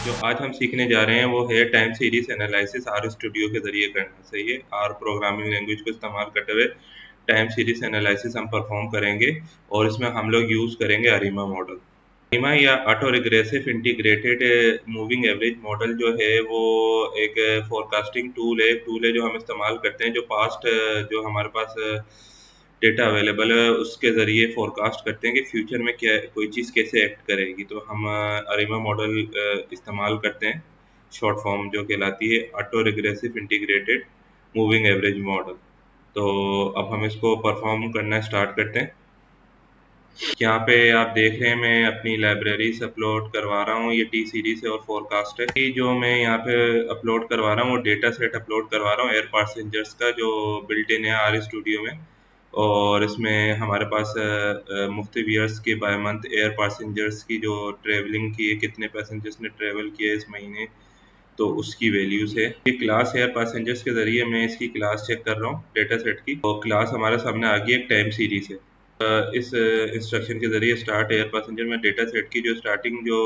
जो आज हम सीखने जा रहे हैं वो है time series analysis R studio के ज़रिए करना। सही है, आर प्रोग्रामिंग लैंग्वेज को इस्तेमाल करते हुए टाइम सीरीज एनालिसिस हम परफॉर्म करेंगे और इसमें हम लोग यूज़ करेंगे अरीमा मॉडल। अरीमा या auto regressive integrated moving average model जो है वो एक फोरकास्टिंग टूल है जो हम इस्तेमाल करते हैं, जो पास्ट जो हमारे पास डेटा अवेलेबल है उसके ज़रिए फोरकास्ट करते हैं कि फ्यूचर में क्या कोई चीज़ कैसे एक्ट करेगी। तो हम अरीमा मॉडल इस्तेमाल करते हैं, शॉर्ट फॉर्म जो कहलाती है auto regressive integrated moving average model. तो अब हम इसको परफॉर्म करना स्टार्ट करते हैं। यहाँ पे आप देख रहे हैं मैं अपनी लाइब्रेरीज अपलोड करवा रहा हूँ, ये टी सीरीज है और फोरकास्ट है। ये जो मैं यहाँ पे अपलोड करवा रहा हूँ वो डेटा सेट अपलोड करवा रहा हूँ एयर पैसेंजर्स का, जो बिल्ट इन है आर स्टूडियो में। और इसमें हमारे पास मुख्तलिफ ईयर्स के बाय मंथ एयर पैसेंजर्स की जो ट्रेवलिंग की है, कितने पैसेंजर्स ने ट्रेवल किया इस महीने, तो उसकी वैल्यूज है। ये क्लास एयर पैसेंजर्स के ज़रिए मैं इसकी क्लास चेक कर रहा हूँ डेटा सेट की, और क्लास हमारे सामने आ गई एक टाइम सीरीज है। इस इंस्ट्रक्शन के ज़रिए स्टार्ट एयर पैसेंजर में डेटा सेट की जो स्टार्टिंग जो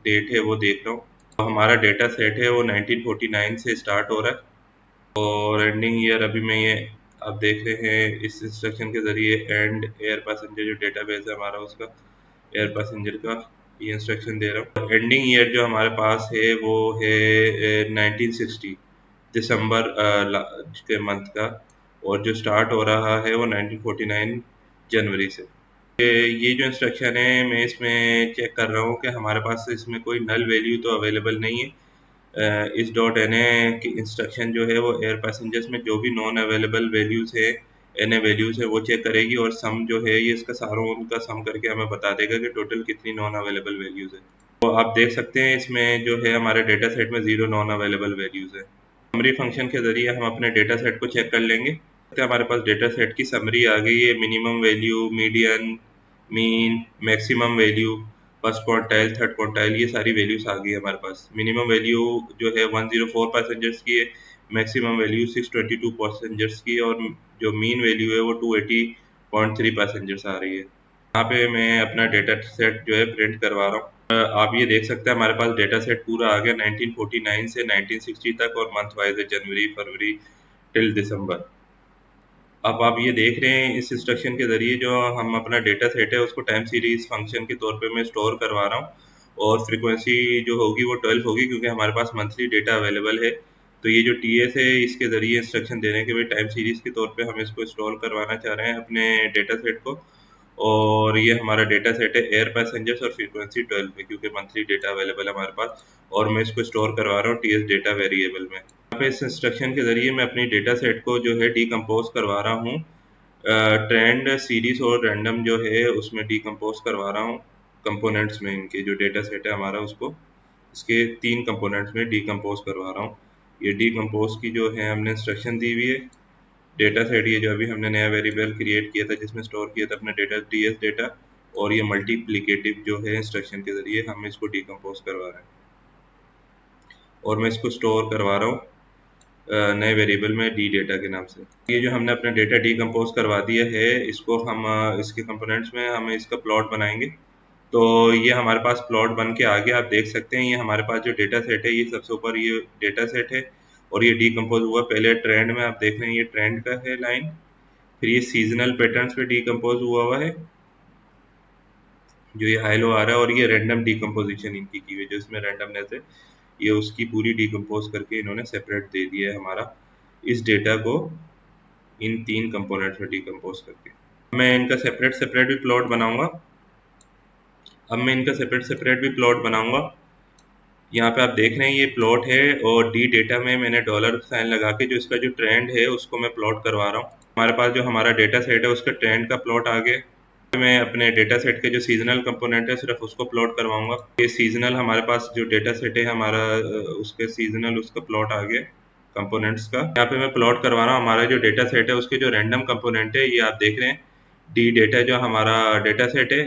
डेट है वो देख रहा हूँ। तो हमारा डेटा सेट है वो 1949 से स्टार्ट हो रहा है और एंडिंग ईयर अभी मैं ये आप देख रहे हैं इस इंस्ट्रक्शन के ज़रिए एंड एयर पैसेंजर जो डेटाबेस है हमारा उसका एयर पैसेंजर का ये इंस्ट्रक्शन दे रहा हूँ। एंडिंग ईयर जो हमारे पास है वो है 1960 दिसंबर के मंथ का, और जो स्टार्ट हो रहा है वो 1949 जनवरी से। ये जो इंस्ट्रक्शन है मैं इसमें चेक कर रहा हूँ कि हमारे पास इसमें कोई नल वैल्यू तो अवेलेबल नहीं है। इस डॉट एन ए की इंस्ट्रक्शन जो है वो एयर पैसेंजर्स में जो भी नॉन अवेलेबल वैल्यूज़ है, एन ए वैल्यूज़ है, वो चेक करेगी और सम जो है ये इसका सारों उनका सम करके हमें बता देगा कि टोटल कितनी नॉन अवेलेबल वैल्यूज़ है। तो आप देख सकते हैं इसमें जो है हमारे डेटा सेट में 0 नॉन अवेलेबल वैल्यूज़ है। समरी फंक्शन के ज़रिए हम अपने डेटा सेट को चेक कर लेंगे। तो हमारे पास डेटा सेट की समरी आ गई है, minimum value, median, mean, maximum value, first quartile, third quartile, ये सारी वैल्यूज आ गई है हमारे पास। मिनिमम वैल्यू जो है 104 पैसेंजर्स की है, मैक्सिमम वैल्यू 622 पैसेंजर्स की है, और जो मीन वैल्यू है वो 280.3 पैसेंजर्स आ रही है। यहाँ पे मैं अपना डेटा सेट जो है प्रिंट करवा रहा हूँ। आप ये देख सकते हैं हमारे पास डेटा सेट पूरा आ गया 1949 से 1960 तक, और मंथ वाइज है जनवरी, फरवरी टिल दिसंबर। अब आप ये देख रहे हैं इस इंस्ट्रक्शन के ज़रिए जो हम अपना डेटा सेट है उसको टाइम सीरीज फंक्शन के तौर पे मैं स्टोर करवा रहा हूँ, और फ्रीक्वेंसी जो होगी वो 12 होगी क्योंकि हमारे पास मंथली डेटा अवेलेबल है। तो ये जो टी एस है इसके ज़रिए इंस्ट्रक्शन दे रहे हैं कि भाई टाइम सीरीज के तौर पे हम इसको स्टोर करवाना चाह रहे हैं अपने डेटा सेट को। और ये हमारा डेटा सेट है एयर पैसेंजर्स और फ्रीक्वेंसी 12 पे, क्योंकि मंथली डेटा अवेलेबल है हमारे पास, और मैं इसको स्टोर करवा रहा हूँ टी एस डेटा वेरिएबल में। यहाँ पे इस इंस्ट्रक्शन के ज़रिए मैं अपनी डेटा सेट को जो है डीकम्पोज करवा रहा हूँ, ट्रेंड, सीरीज और रैंडम जो है उसमें डीकम्पोज करवा रहा हूँ कंपोनेंट्स में। इनके जो डेटा सेट है हमारा उसको इसके 3 कंपोनेंट्स में डीकम्पोज करवा रहा हूँ। ये डीकम्पोज की जो है हमने इंस्ट्रक्शन दी हुई है। डेटा सेट ये जो अभी हमने नया वेरिएबल क्रिएट किया था जिसमें स्टोर किया था अपना डेटा टी एस डेटा, और ये मल्टीप्लिकेटिव जो है इंस्ट्रक्शन के ज़रिए हम इसको डीकम्पोज करवा रहे हैं, और मैं इसको स्टोर करवा रहा हूँ नए वेरिएबल में डी डेटा के नाम से। ये जो हमने अपना डेटा डीकम्पोज करवा दिया है इसको हम इसके कंपोनेंट्स में हम इसका प्लॉट बनाएंगे। तो ये हमारे पास प्लॉट बन के आ गया, आप देख सकते हैं। ये हमारे पास जो डेटा सेट है ये सबसे ऊपर ये डेटा सेट है, और ये डीकम्पोज हुआ पहले ट्रेंड में, आप देख रहे हैं ये ट्रेंड का है लाइन, फिर ये सीजनल पैटर्न्स पे डीकम्पोज हुआ है जो ये हाई लो आ रहा है, और ये रैंडम डीकम्पोजिशन इनकी की हुई है जो इसमें रैंडमनेस है, ये उसकी पूरी डीकम्पोज करके इन्होंने सेपरेट दे दिया है हमारा इस डेटा को इन 3 कंपोनेंट्स में डीकम्पोज करके। मैं इनका सेपरेट सेपरेट भी प्लॉट बनाऊंगा। अब मैं इनका सेपरेट सेपरेट भी प्लॉट बनाऊंगा। यहाँ पे आप देख रहे हैं ये प्लॉट है, और डी डेटा में मैंने डॉलर साइन लगा के जो इसका जो ट्रेंड है उसको मैं प्लॉट करवा रहा हूँ। हमारे पास जो हमारा डेटा सेट है उसका ट्रेंड का प्लॉट आ गया। मैं अपने डेटा सेट के जो सीजनल कंपोनेंट है सिर्फ उसको प्लॉट करवाऊंगा। ये सीजनल हमारे पास जो डेटा सेट है हमारा उसके सीजनल उसका प्लॉट आ गया कंपोनेंट्स का। यहाँ पे मैं प्लॉट करवा रहा हूँ हमारा जो डेटा सेट है उसके जो रैंडम कंपोनेंट है, ये आप देख रहे हैं डी डेटा जो हमारा डेटा सेट है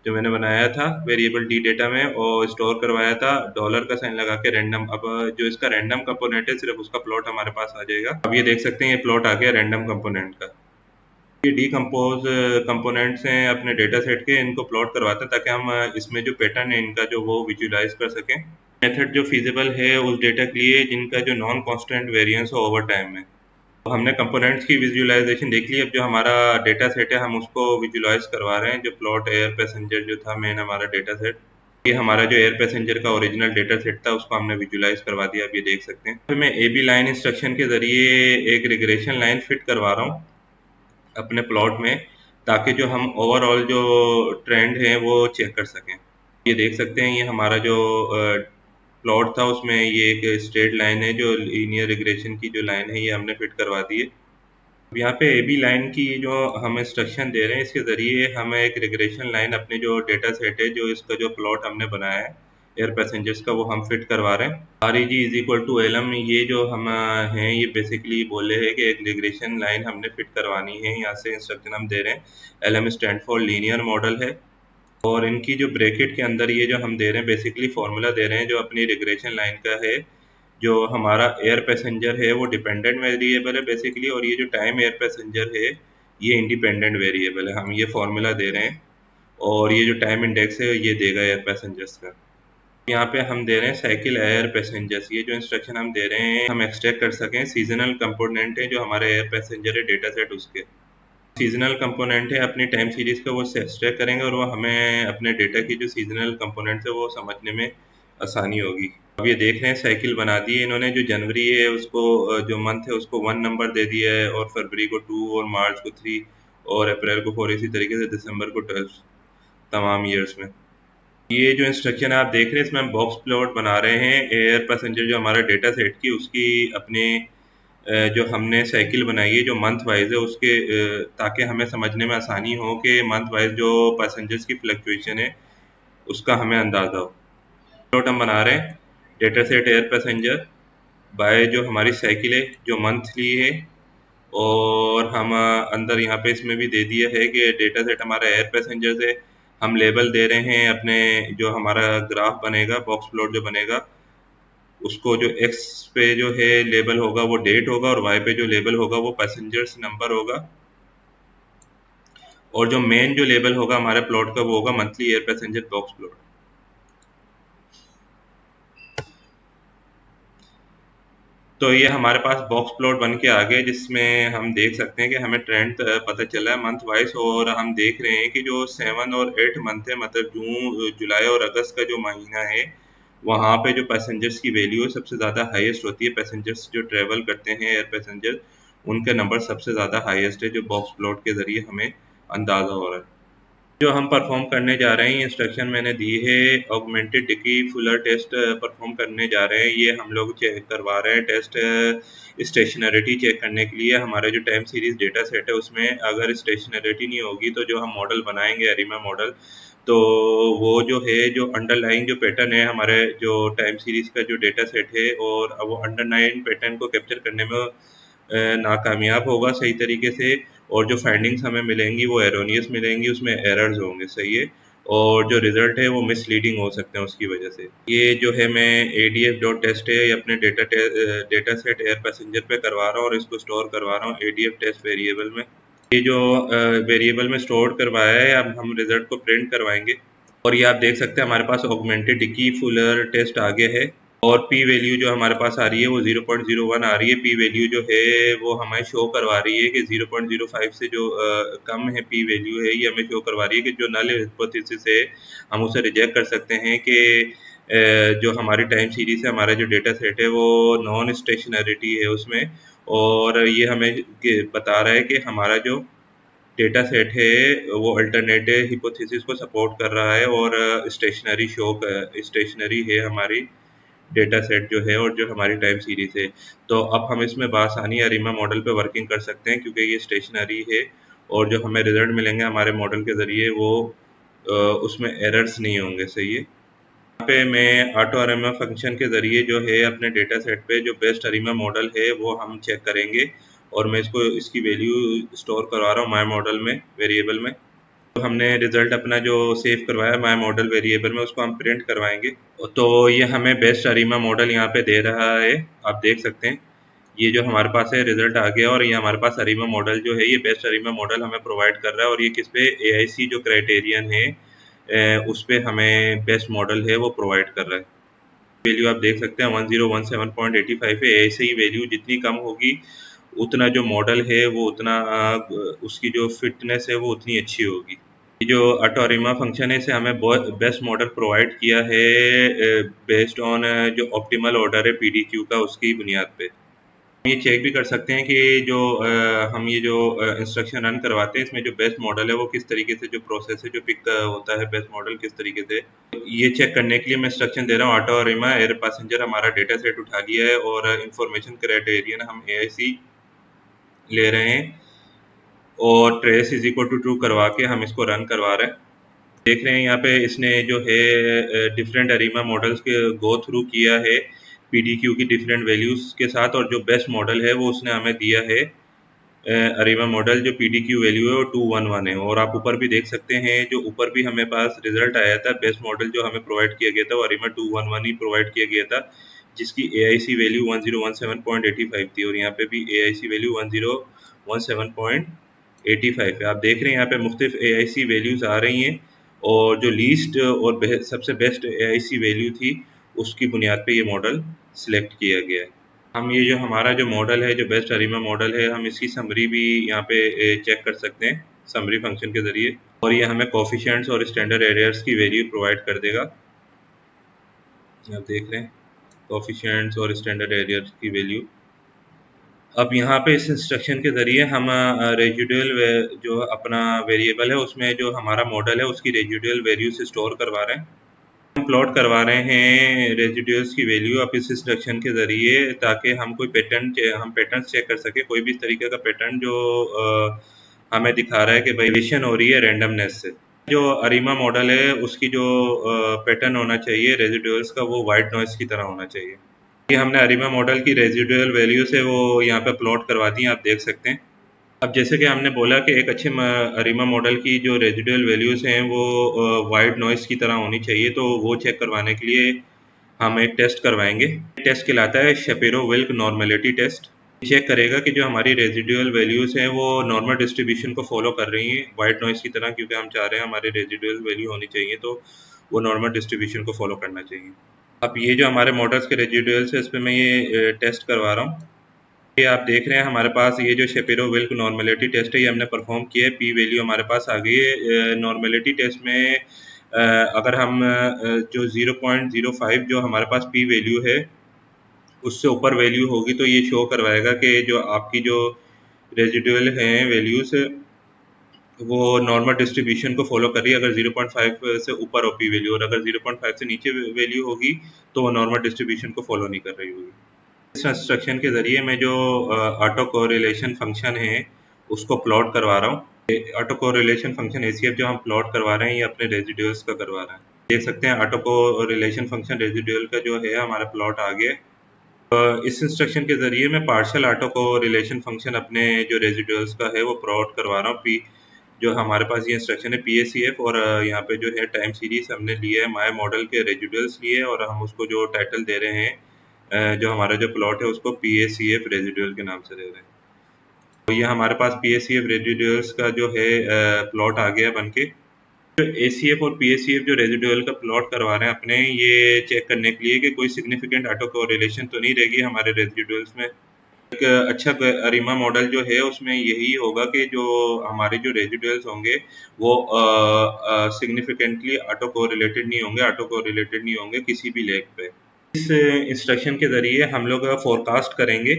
जो मैंने बनाया था वेरिएबल डी डेटा में और स्टोर करवाया था डॉलर का साइन लगा के रैंडम। अब जो इसका रैंडम कंपोनेंट है सिर्फ उसका प्लॉट हमारे पास आ जाएगा। अब ये देख सकते हैं ये प्लॉट आ गया रैंडम कंपोनेंट का। ये डीकम्पोज कंपोनेंट्स हैं अपने डेटा सेट के, इनको प्लॉट करवाते हैं ताकि हम इसमें जो पैटर्न है इनका जो वो विजुलाइज कर सकें। मेथड जो फिजिबल है उस डेटा के लिए जिनका जो नॉन कांस्टेंट वेरिएंस हो ओवर टाइम में। तो हमने कंपोनेंट्स की विजुअलाइजेशन देख ली। अब जो हमारा डेटा सेट है हम उसको विजुअलाइज करवा रहे हैं। जो प्लॉट एयर पैसेंजर जो था मेन हमारा डेटा सेट, ये हमारा जो एयर पैसेंजर का ओरिजिनल डेटा सेट था उसको हमने विजुअलाइज करवा दिया। अब ये देख सकते हैं। तो मैं ए बी लाइन इंस्ट्रक्शन के ज़रिए एक रिग्रेशन लाइन फिट करवा रहा हूँ अपने प्लॉट में, ताकि जो हम ओवरऑल जो ट्रेंड है वो चेक कर सकें। ये देख सकते हैं, ये हमारा जो प्लॉट था उसमें ये एक स्ट्रेट लाइन है, जो लीनियर रिग्रेशन की जो लाइन है ये हमने फिट करवा दी है। अब यहाँ पे ए बी लाइन की जो हम इंस्ट्रक्शन दे रहे हैं इसके ज़रिए हम एक रिग्रेशन लाइन अपने जो डेटा सेट है, जो इसका जो प्लॉट हमने बनाया है एयर पैसेंजर्स का, वो हम फिट करवा रहे हैं। R E G is equal to L M, ये जो हम हैं ये बेसिकली बोले हैं कि एक रिग्रेशन लाइन हमने फिट करवानी है। यहाँ से इंस्ट्रक्शन हम दे रहे हैं, L M stand for linear model है, और इनकी जो ब्रैकेट के अंदर ये जो हम दे रहे हैं बेसिकली फॉर्मूला दे रहे हैं जो अपनी रिग्रेशन लाइन का है। जो हमारा एयर पैसेंजर है वो डिपेंडेंट वेरिएबल है बेसिकली, और ये जो टाइम एयर पैसेंजर है ये इंडिपेंडेंट वेरिएबल है। हम ये फॉर्मूला दे रहे हैं और ये जो टाइम इंडेक्स है ये देगा एयर पैसेंजर्स का। यहाँ पे हम दे रहे हैं साइकिल एयर पैसेंजर्स। ये जो इंस्ट्रक्शन हम दे रहे हैं हम एक्सट्रैक्ट कर सकें सीजनल कंपोनेंट है जो हमारे एयर पैसेंजर है डेटा सेट उसके। सीजनल कंपोनेंट है अपनी टाइम सीरीज का, वो एक्सट्रैक्ट करेंगे और वो हमें अपने डेटा की जो सीजनल कंपोनेंट्स है वो समझने में आसानी होगी। अब ये देख रहे हैं साइकिल बना दी है इन्होंने। जो जनवरी है उसको जो मंथ है उसको 1 नंबर दे दिया है, और फरवरी को 2, और मार्च को 3, और अप्रैल को 4, इसी तरीके से दिसंबर को 12 तमाम ईयर्स में। ये जो इंस्ट्रक्शन आप देख रहे हैं इसमें हम बॉक्स प्लॉट बना रहे हैं एयर पैसेंजर जो हमारा डेटा सेट की उसकी अपने जो हमने साइकिल बनाई है जो मंथ वाइज है उसके, ताकि हमें समझने में आसानी हो कि मंथ वाइज जो पैसेंजर्स की फ्लक्चुएशन है उसका हमें अंदाज़ा हो। प्लॉट हम बना रहे हैं data set air passenger by जो हमारी साइकिल है जो मंथली है, और हम अंदर यहाँ पे इसमें भी दे दिया है कि डेटा सेट हमारा एयर पैसेंजर्स है। हम लेबल दे रहे हैं अपने जो हमारा ग्राफ बनेगा बॉक्स प्लॉट जो बनेगा उसको, जो एक्स पे जो है लेबल होगा वो डेट होगा, और वाई पे जो लेबल होगा वो पैसेंजर्स नंबर होगा, और जो मेन जो लेबल होगा हमारे प्लॉट का वो होगा monthly air passenger box plot. तो ये हमारे पास बॉक्स प्लॉट बन के आ गए जिसमें हम देख सकते हैं कि हमें ट्रेंड पता चला है मंथ वाइज, और हम देख रहे हैं कि जो 7 और 8 मंथ है, मतलब जून जुलाई और अगस्त का जो महीना है वहाँ पे जो पैसेंजर्स की वैल्यू है सबसे ज़्यादा हाईएस्ट होती है। पैसेंजर्स जो ट्रेवल करते हैं एयर पैसेंजर उनके नंबर सबसे ज़्यादा हाईएस्ट है, जो बॉक्स प्लॉट के ज़रिए हमें अंदाज़ा हो रहा है। जो हम परफॉर्म करने जा रहे हैं इंस्ट्रक्शन मैंने दी है, augmented Dickey Fuller test perform करने जा रहे हैं। ये हम लोग चेक करवा रहे हैं टेस्ट स्टेशनरिटी चेक करने के लिए। हमारा जो टाइम सीरीज डेटा सेट है उसमें अगर स्टेशनरिटी नहीं होगी तो जो हम मॉडल बनाएंगे अरिमा मॉडल, तो वो जो है जो अंडरलाइन जो पैटर्न है हमारे जो टाइम सीरीज का जो डेटा सेट है, और वो अंडरलाइन पैटर्न को कैप्चर करने में नाकामयाब होगा सही तरीके से, और जो फाइंडिंग्स हमें मिलेंगी वो एरोनियस मिलेंगी, उसमें एरर्स होंगे, सही है, और जो रिजल्ट है वो मिसलीडिंग हो सकते हैं उसकी वजह से। ये जो है मैं ADF डॉट टेस्ट है ये अपने डेटा सेट एयर पैसेंजर पे करवा रहा हूँ और इसको स्टोर करवा रहा हूँ ADF टेस्ट वेरिएबल में। ये जो वेरिएबल में स्टोर करवाया है अब हम रिजल्ट को प्रिंट करवाएंगे, और ये आप देख सकते हैं हमारे पास ऑगमेंटेड डिकी फुलर टेस्ट आगे है, और पी वैल्यू जो हमारे पास आ रही है वो 0.01 आ रही है। पी वैल्यू जो है वो हमें शो करवा रही है कि 0.05 से जो कम है पी वैल्यू है, ये हमें शो करवा रही है कि जो नल हाइपोथेसिस है हम उसे रिजेक्ट कर सकते हैं कि जो हमारी टाइम सीरीज है हमारा जो डेटा सेट है वो नॉन स्टेशनरिटी है उसमें, और ये हमें बता रहा है कि हमारा जो डेटा सेट है वो अल्टरनेटिव हिपोथेसिस को सपोर्ट कर रहा है, और स्टेशनरी है हमारी डेटा सेट जो है, और जो हमारी टाइम सीरीज है। तो अब हम इसमें बासानी अरिमा मॉडल पे वर्किंग कर सकते हैं क्योंकि ये स्टेशनरी है, और जो हमें रिजल्ट मिलेंगे हमारे मॉडल के ज़रिए वो उसमें एरर्स नहीं होंगे, सही है। यहाँ पे मैं ऑटो अरिमा फंक्शन के ज़रिए जो है अपने डेटा सेट पे जो बेस्ट अरिमा मॉडल है वो हम चेक करेंगे, और मैं इसको इसकी वैल्यू स्टोर करवा रहा हूँ माई मॉडल में वेरिएबल में। तो हमने रिजल्ट अपना जो सेव करवाया माई मॉडल वेरिएबल में उसको हम प्रिंट करवाएंगे। तो ये हमें बेस्ट अरिमा मॉडल यहाँ पे दे रहा है, आप देख सकते हैं ये जो हमारे पास है रिजल्ट आ गया, और ये हमारे पास अरिमा मॉडल जो है ये बेस्ट अरिमा मॉडल हमें प्रोवाइड कर रहा है, और ये किस पे AIC जो क्राइटेरियन है उस पे हमें बेस्ट मॉडल है वो प्रोवाइड कर रहा है। वैल्यू आप देख सकते हैं 1017.85 है। ऐसे ही वैल्यू जितनी कम होगी उतना जो मॉडल है वो उतना उसकी जो फिटनेस है वो उतनी अच्छी होगी। ये जो ऑटोरिमा फंक्शन है इसे हमें बेस्ट मॉडल प्रोवाइड किया है बेस्ड ऑन जो ऑप्टिमल ऑर्डर है पीडीक्यू का उसकी बुनियाद पे। ये चेक भी कर सकते हैं कि जो हम ये जो इंस्ट्रक्शन रन करवाते हैं इसमें जो बेस्ट मॉडल है वो किस तरीके से जो प्रोसेस है जो पिक होता है बेस्ट मॉडल किस तरीके से। ये चेक करने के लिए मैं इंस्ट्रक्शन दे रहा हूँ ऑटो रिमा एयर पैसेंजर हमारा डेटा सेट उठा लिया है और इंफॉर्मेशन क्राइटेरियन हम एआईसी ले रहे हैं और trace is equal to true करवा के हम इसको रन करवा रहे हैं। देख रहे हैं यहाँ पे इसने जो है डिफरेंट अरीमा मॉडल्स के गो थ्रू किया है पीडीक्यू की डिफरेंट वैल्यूज के साथ और जो बेस्ट मॉडल है वो उसने हमें दिया है अरीमा मॉडल जो पीडीक्यू वैल्यू है वो 211 है। और आप ऊपर भी देख सकते हैं जो ऊपर भी हमें पास रिजल्ट आया था बेस्ट मॉडल जो हमें प्रोवाइड किया गया था वो अरीमा 211 ही प्रोवाइड किया गया था जिसकी एआईसी वैल्यू 1017.85 थी और यहाँ पे भी एआईसी वैल्यू 1017.85 है। आप देख रहे हैं यहाँ पे मुख्तलिफ एआईसी वैल्यूज आ रही हैं और जो लीस्ट और सबसे बेस्ट एआईसी वैल्यू थी उसकी बुनियाद पे ये मॉडल सिलेक्ट किया गया है। हम ये जो हमारा जो मॉडल है जो बेस्ट अरीमा मॉडल है हम इसकी समरी भी यहाँ पे चेक कर सकते हैं समरी फंक्शन के ज़रिए और ये हमें कोफिशिएंट्स और स्टैंडर्ड एरियर्स की वैल्यू प्रोवाइड कर देगा। आप देख रहे हैं कोफिशिएंट्स और स्टैंडर्ड एरियर्स की वैल्यू। अब यहाँ पे इस इंस्ट्रक्शन के ज़रिए हम रेजिडुअल जो अपना वेरिएबल है उसमें जो हमारा मॉडल है उसकी रेजिडुअल वैल्यू से स्टोर करवा रहे हैं। हम प्लॉट करवा रहे हैं रेजिड्यूल्स की वैल्यू अब इस इंस्ट्रक्शन के ज़रिए ताकि हम कोई पैटर्न चेक कर सके कोई भी इस तरीके का पैटर्न जो हमें दिखा रहा है कि वेरिएशन हो रही है रैंडमनेस से। जो अरीमा मॉडल है उसकी जो पैटर्न होना चाहिए रेजिड्यूल्स का वो वाइट नॉइस की तरह होना चाहिए। ये हमने अरीमा मॉडल की रेजिडुअल वैल्यू से वो यहाँ पे प्लॉट करवा दी आप देख सकते हैं। अब जैसे कि हमने बोला कि एक अच्छे अरीमा मॉडल की जो रेजिडुअल वैल्यूज़ हैं वो वाइट नॉइस की तरह होनी चाहिए तो वो चेक करवाने के लिए हम एक टेस्ट करवाएंगे। टेस्ट कहलाता है शेपेरो-विल्क नॉर्मेलिटी टेस्ट। चेक करेगा कि जो हमारी रेजिडुअल वैल्यूज़ हैं वो नॉर्मल डिस्ट्रीब्यूशन को फॉलो कर रही हैं वाइट नॉइस की तरह क्योंकि हम चाह रहे हैं हमारी रेजिडुअल वैल्यू होनी चाहिए तो वो नॉर्मल डिस्ट्रीब्यूशन को फॉलो करना चाहिए। अब ये जो हमारे मॉडल्स के रेजिडुअल्स है इस पे मैं ये टेस्ट करवा रहा हूँ। ये आप देख रहे हैं हमारे पास ये जो शेपेरो-विल्क नॉर्मेलिटी टेस्ट है ये हमने परफॉर्म किया है पी वैल्यू हमारे पास आ गई है। नॉर्मेलिटी टेस्ट में अगर हम जो 0.05 जो हमारे पास पी वैल्यू है उससे ऊपर वैल्यू होगी तो ये शो करवाएगा कि जो आपकी जो रेजिडुअल हैं वैल्यूज़ वो नॉर्मल डिस्ट्रीब्यूशन को फॉलो कर रही है अगर 0.5 से ऊपर हो पी वैल्यू और अगर 0.5 से नीचे वैल्यू होगी तो वो नॉर्मल डिस्ट्रीब्यूशन को फॉलो नहीं कर रही होगी। इस इंस्ट्रक्शन के ज़रिए मैं जो ऑटो कोरिलेशन फंक्शन है उसको प्लॉट करवा रहा हूँ। ऑटो कोरिलेशन फंक्शन एसीएफ जो हम प्लॉट करवा रहे हैं ये अपने रेजिड्यूल्स का करवा रहे हैं। देख सकते हैं ऑटो कोरिलेशन फंक्शन रेजिड्यूल का जो है हमारा प्लॉट आ गया। इस इंस्ट्रक्शन के ज़रिए मैं पार्शियल ऑटो कोरिलेशन फंक्शन अपने जो रेजिड्यूल्स का है वो प्लॉट करवा रहा हूँ। पी जो हमारे पास ये इंस्ट्रक्शन है पीएसीएफ और यहाँ पे जो है टाइम सीरीज हमने लिया है माय मॉडल के रेजिड्यूल्स लिए और हम उसको जो टाइटल दे रहे हैं जो हमारा जो प्लॉट है उसको पीएसीएफ रेजिडुअल के नाम से दे रहे हैं। तो ये हमारे पास पीएसीएफ रेजिडुअल्स का जो है प्लॉट आ गया बनके। जो एसीएफ और पीएसीएफ जो रेजिडुअल का प्लॉट करवा रहे हैं अपने ये चेक करने के लिए कि कोई सिग्निफिकेंट ऑटो कोरिलेशन तो नहीं रहेगी हमारे रेजिडुअल्स में। एक अच्छा अरीमा मॉडल जो है उसमें यही होगा कि जो हमारे जो रेजिडुअल्स होंगे वो सिग्निफिकेंटली ऑटो कोरिलेटेड नहीं होंगे किसी भी लेग पे। इस इंस्ट्रक्शन के ज़रिए हम लोग फोरकास्ट करेंगे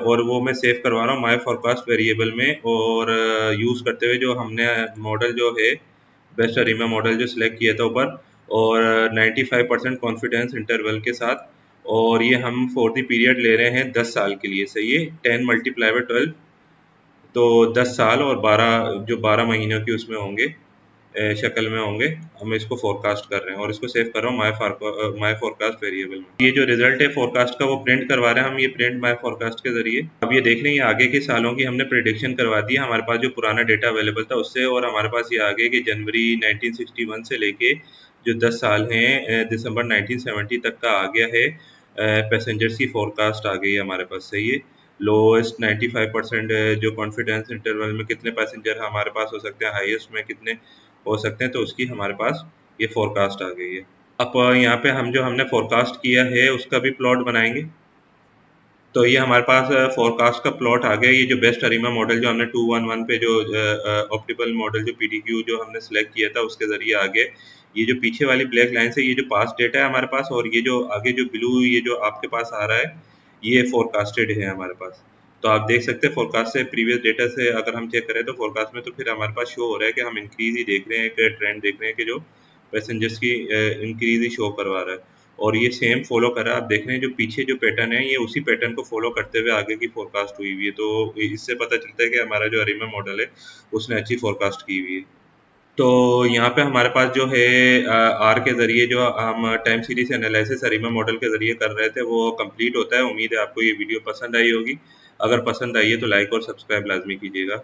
और वो मैं सेव करवा रहा हूँ माय फोरकास्ट वेरिएबल में और यूज़ करते हुए जो हमने मॉडल जो है बेस्ट अरीमा मॉडल जो सिलेक्ट किया था ऊपर और 95% कॉन्फिडेंस इंटरवल के साथ और ये हम फॉर द पीरियड ले रहे हैं 10 साल के लिए। सही है 10 मल्टीप्लाई बाई 12 तो 10 साल और 12 जो 12 महीनों की उसमें होंगे शक्ल में होंगे। हम इसको फोरकास्ट कर रहे हैं और इसको सेव कर रहा हूँ माय फोरकास्ट वेरिएबल में। ये जो रिजल्ट है फोरकास्ट का वो प्रिंट करवा रहे हैं हम ये प्रिंट माय फोरकास्ट के जरिए। अब ये देख रहे हैं आगे के सालों की हमने प्रिडिक्शन करवा दी हमारे पास जो पुराना डेटा अवेलेबल था उससे और हमारे पास ये आगे कि जनवरी 1961 से लेके जो 10 साल हैं दिसंबर 1970 तक का आ गया है पैसेंजर्स की फोरकास्ट आ गई है हमारे पास। सही है लोएस्ट 95% जो कॉन्फिडेंस इंटरवल में कितने पैसेंजर हमारे पास हो सकते हैं हाईएस्ट में कितने हो सकते हैं तो उसकी हमारे पास ये फोरकास्ट आ गई है। अब यहाँ पे हम जो हमने फोरकास्ट किया है उसका भी प्लॉट बनाएंगे। तो ये हमारे पास फोरकास्ट का प्लॉट आ गया। ये जो बेस्ट अरीमा मॉडल जो हमने 211 पे जो ऑप्टिमल मॉडल जो पीडीक्यू जो हमने सेलेक्ट किया था उसके ज़रिए आ गए। ये जो पीछे वाली ब्लैक लाइन से ये जो पास्ट डेटा है हमारे पास, और ये जो आगे जो ब्लू ये जो आपके पास आ रहा है ये फोरकास्टेड है हमारे पास। तो आप देख सकते हैं फोरकास्ट से प्रीवियस डेटा से अगर हम चेक करें तो फोरकास्ट में तो फिर हमारे पास शो हो रहा है कि हम इंक्रीज ही देख रहे हैं, कि ट्रेंड देख रहे हैं कि जो पैसेंजर्स की इंक्रीज ही शो करवा रहा है। और ये सेम फॉलो कर रहा है। आप देख रहे हैं जो पीछे जो पैटर्न है ये उसी पैटर्न को फॉलो करते हुए आगे की फोरकास्ट हुई हुई है। तो इससे पता चलता है कि हमारा जो अरीमा मॉडल है उसने अच्छी फोरकास्ट की हुई है। तो यहाँ पे हमारे पास जो है आर के ज़रिए जो हम टाइम सीरीज एनालिसिस अरीमा मॉडल के ज़रिए कर रहे थे वो कंप्लीट होता है। उम्मीद है आपको ये वीडियो पसंद आई होगी। अगर पसंद आई है तो लाइक और सब्सक्राइब लाजमी कीजिएगा।